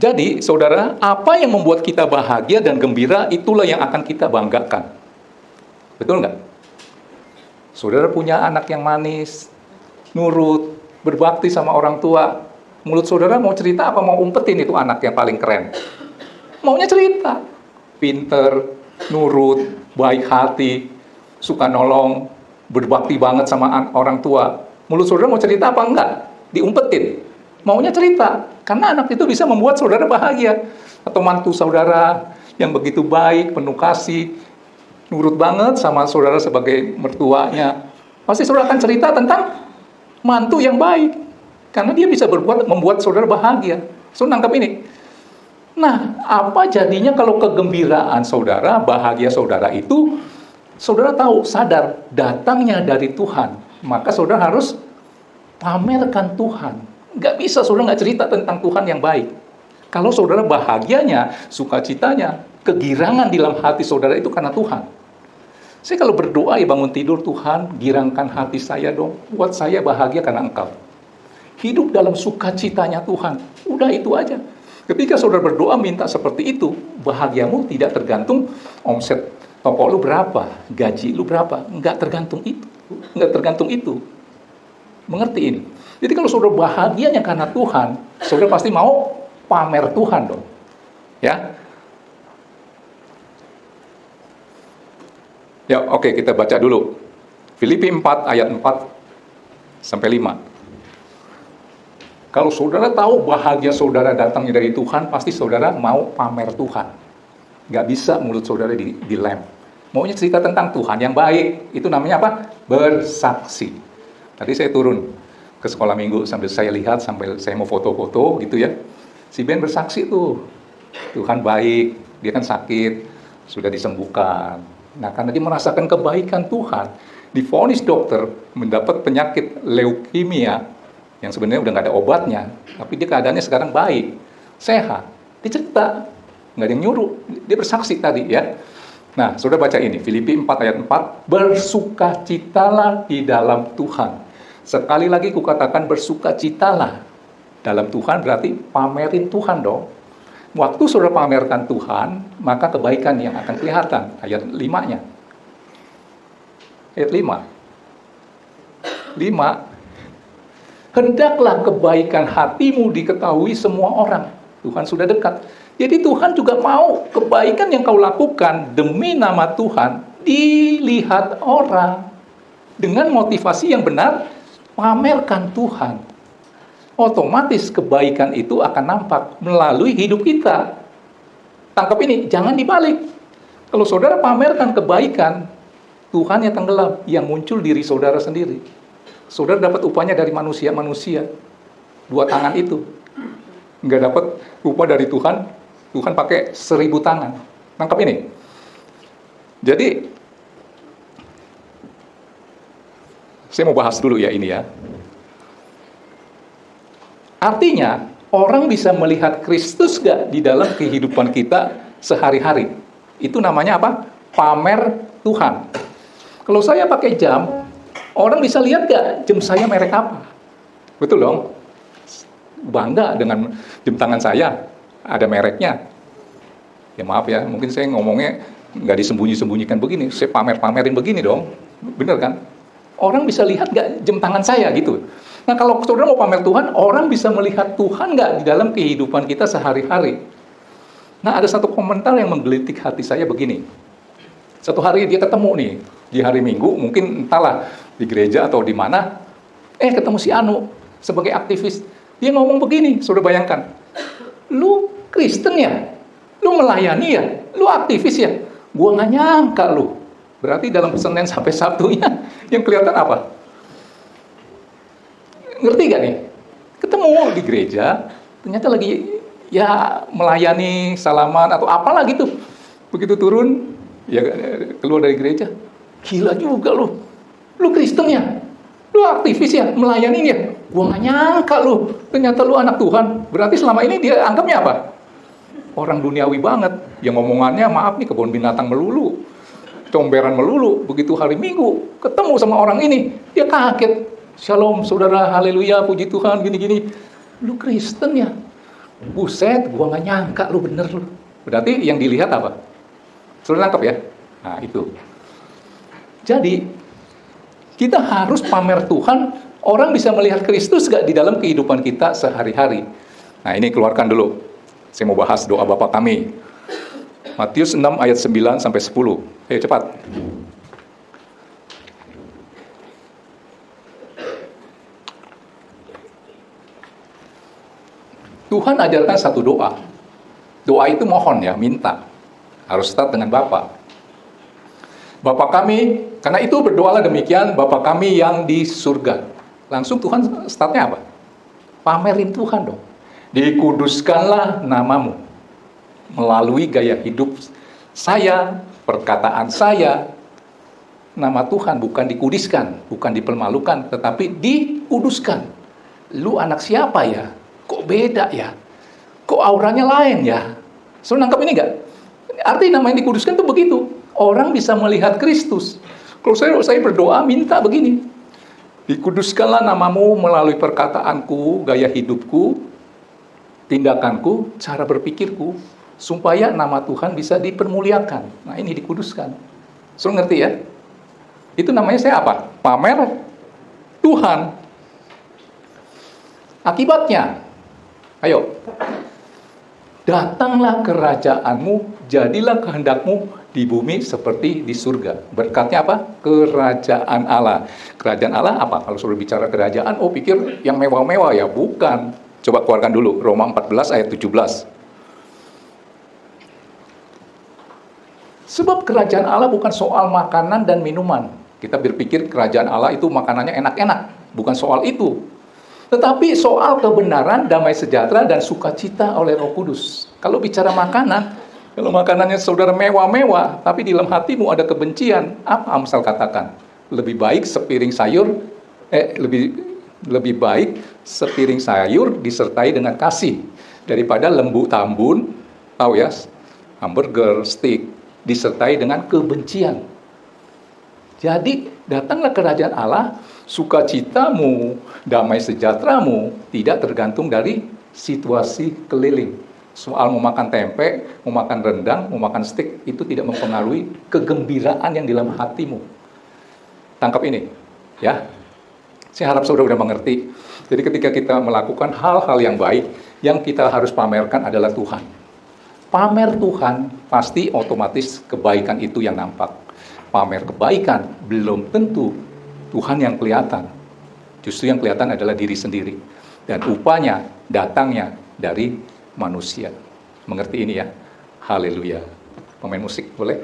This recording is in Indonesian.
Jadi, saudara, apa yang membuat kita bahagia dan gembira, itulah yang akan kita banggakan. Betul nggak? Saudara punya anak yang manis, nurut, berbakti sama orang tua. Mulut saudara mau cerita apa mau umpetin itu anak yang paling keren? Maunya cerita. Pinter, nurut, baik hati, suka nolong, berbakti banget sama orang tua. Mulut saudara mau cerita apa enggak? Diumpetin. Maunya cerita, karena anak itu bisa membuat saudara bahagia. Atau mantu saudara yang begitu baik, penuh kasih, nurut banget sama saudara sebagai mertuanya. Pasti saudara akan cerita tentang mantu yang baik, karena dia bisa membuat saudara bahagia. Saudara nangkap ini. Nah, apa jadinya kalau kegembiraan saudara, bahagia saudara itu, saudara tahu, sadar, datangnya dari Tuhan. Maka saudara harus pamerkan Tuhan. Nggak bisa saudara nggak cerita tentang Tuhan yang baik. Kalau saudara bahagianya, sukacitanya, kegirangan di dalam hati saudara itu karena Tuhan. Saya kalau berdoa ya bangun tidur, Tuhan girangkan hati saya dong, buat saya bahagia karena Engkau. Hidup dalam sukacitanya Tuhan. Udah itu aja. Ketika saudara berdoa minta seperti itu, bahagiamu tidak tergantung omset toko lu berapa, gaji lu berapa. Nggak tergantung itu. Nggak tergantung itu. Mengerti ini? Jadi kalau saudara bahagianya karena Tuhan, saudara pasti mau pamer Tuhan dong. Ya. Ya, oke, kita baca dulu. Filipi 4 ayat 4 sampai 5. Kalau saudara tahu bahagia saudara datangnya dari Tuhan, pasti saudara mau pamer Tuhan. Nggak bisa mulut saudara dilem. Maunya cerita tentang Tuhan yang baik. Itu namanya apa? Bersaksi. Tadi saya turun ke sekolah minggu sambil saya lihat, sambil saya mau foto-foto gitu ya. Si Ben bersaksi tuh, Tuhan baik, dia kan sakit, sudah disembuhkan. Nah, karena dia merasakan kebaikan Tuhan, divonis dokter mendapat penyakit leukemia yang sebenarnya udah nggak ada obatnya, tapi dia keadaannya sekarang baik, sehat. Dia cerita, nggak ada yang nyuruh, dia bersaksi tadi ya. Nah, saudara baca ini, Filipi 4 ayat 4, bersukacitalah di dalam Tuhan. Sekali lagi kukatakan bersukacitalah dalam Tuhan, berarti pamerin Tuhan dong. Waktu saudara pamerkan Tuhan, maka kebaikan yang akan kelihatan. Ayat 5-nya. Ayat 5. Hendaklah kebaikan hatimu diketahui semua orang. Tuhan sudah dekat. Jadi Tuhan juga mau kebaikan yang kau lakukan demi nama Tuhan dilihat orang. Dengan motivasi yang benar, pamerkan Tuhan. Otomatis kebaikan itu akan nampak melalui hidup kita. Tangkap ini, jangan dibalik. Kalau saudara pamerkan kebaikan, Tuhan yang tenggelam, yang muncul diri saudara sendiri. Saudara dapat upahnya dari manusia-manusia. 2 tangan itu. Nggak dapat upah dari Tuhan, Tuhan pakai 1000 tangan. Tangkap ini. Jadi, saya mau bahas dulu ya ini ya. Artinya, orang bisa melihat Kristus gak di dalam kehidupan kita sehari-hari. Itu namanya apa? Pamer Tuhan. Kalau saya pakai jam, orang bisa lihat gak jam saya merek apa? Betul dong? Bangga dengan jam tangan saya, ada mereknya. Ya maaf ya, mungkin saya ngomongnya gak disembunyi-sembunyikan begini. Saya pamer-pamerin begini dong. Bener kan? Orang bisa lihat gak jam tangan saya gitu. Nah, kalau saudara mau pamer Tuhan, orang bisa melihat Tuhan nggak di dalam kehidupan kita sehari-hari? Nah, ada satu komentar yang menggelitik hati saya begini. Satu hari dia ketemu nih, di hari Minggu, mungkin entahlah, di gereja atau di mana, ketemu si Anu, sebagai aktivis. Dia ngomong begini, saudara bayangkan. Lu Kristen ya? Lu melayani ya? Lu aktivis ya? Gua nggak nyangka lu. Berarti dalam Senin sampai Sabtunya, yang kelihatan apa? Ngerti gak nih? Ketemu di gereja, ternyata lagi ya melayani, salaman, atau apalah gitu. Begitu turun, ya keluar dari gereja. Gila juga lu. Lu Kristen ya? Lu aktivis ya? Melayani ya? Gua gak nyangka lu. Ternyata lu anak Tuhan. Berarti selama ini dia anggapnya apa? Orang duniawi banget. Yang ngomongannya, maaf nih, kebun binatang melulu. Comberan melulu. Begitu hari Minggu, ketemu sama orang ini. Dia kaget. Shalom saudara, haleluya, puji Tuhan, gini-gini. Lu Kristen ya? Buset, gua nggak nyangka lu bener lu. Berarti yang dilihat apa? Sudah nangkep ya? Nah itu. Jadi, kita harus pamer Tuhan. Orang bisa melihat Kristus gak di dalam kehidupan kita sehari-hari. Nah ini keluarkan dulu. Saya mau bahas doa Bapa kami. Matius 6 ayat 9 sampai 10. Ayo cepat. Tuhan ajarkan satu doa. Doa itu mohon ya, minta. Harus start dengan Bapa. Bapa kami, karena itu berdoalah demikian, Bapa kami yang di surga. Langsung Tuhan startnya apa? Pamerin Tuhan dong. Dikuduskanlah namamu. Melalui gaya hidup saya, perkataan saya, nama Tuhan bukan dikudiskan, bukan dipermalukan, tetapi dikuduskan. Lu anak siapa ya? Kok beda ya? Kok auranya lain ya? Sudah nangkap ini enggak? Arti nama yang dikuduskan itu begitu. Orang bisa melihat Kristus. Kalau saya berdoa minta begini. Dikuduskanlah namamu melalui perkataanku, gaya hidupku, tindakanku, cara berpikirku, supaya nama Tuhan bisa dipermuliakan. Nah ini dikuduskan. Sudah ngerti ya? Itu namanya saya apa? Pamer Tuhan. Akibatnya, ayo, datanglah kerajaanmu, jadilah kehendakmu di bumi seperti di surga. Berkatnya apa? Kerajaan Allah. Kerajaan Allah apa? Kalau suruh bicara kerajaan, oh pikir yang mewah-mewah ya? Bukan. Coba keluarkan dulu, Roma 14 ayat 17. Sebab kerajaan Allah bukan soal makanan dan minuman. Kita berpikir kerajaan Allah itu makanannya enak-enak. Bukan soal itu. Tetapi soal kebenaran, damai sejahtera, dan sukacita oleh Roh Kudus. Kalau bicara makanan, kalau makanannya saudara mewah-mewah, tapi di dalam hatimu ada kebencian, apa Amsal katakan? Lebih baik sepiring sayur, lebih baik sepiring sayur disertai dengan kasih daripada lembu tambun, tahu ya, hamburger, steak, disertai dengan kebencian. Jadi datanglah kerajaan Allah, sukacitamu, damai sejahteramu tidak tergantung dari situasi keliling. Soal mau makan tempe, mau makan rendang, mau makan steak, itu tidak mempengaruhi kegembiraan yang di dalam hatimu. Tangkap ini, ya. Saya harap saudara sudah mengerti. Jadi ketika kita melakukan hal-hal yang baik, yang kita harus pamerkan adalah Tuhan. Pamer Tuhan, pasti otomatis kebaikan itu yang nampak. Pamer kebaikan, belum tentu Tuhan yang kelihatan. Justru yang kelihatan adalah diri sendiri. Dan upahnya, datangnya dari manusia. Mengerti ini ya? Haleluya. Pemain musik boleh?